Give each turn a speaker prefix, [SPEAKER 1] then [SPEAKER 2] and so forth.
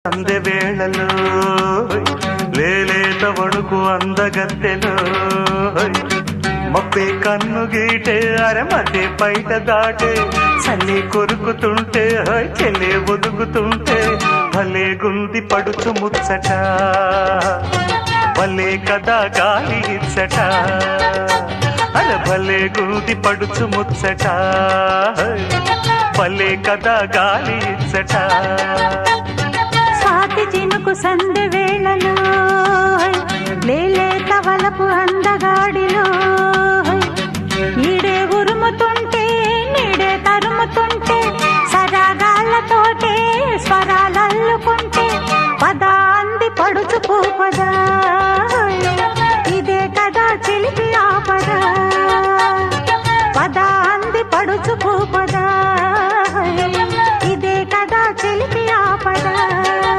[SPEAKER 1] సందె వేళలో లేలేత వణుకు అందగత్తెలో మబ్బే కన్ను గీటే అరమతే బయట దాటే చల్లి కొరుకుతుంటే చెల్లే ఒదుగుతుంటే భలే గుంది పడుచు ముచ్చట భలే కదా గాలి ఇచ్చట అర భలే గుంది పడుచు ముచ్చట భలే కదా గాలి ఇచ్చట
[SPEAKER 2] చినుకు సందె వేళలో లేలేత వలపు అందగాడిలో ఈడే ఉరుముతుంటే నీడే తరుముతుంటే సరాగాళ్ళతోటే స్వరాలల్లుకుంటే పద అంది పడుచు పద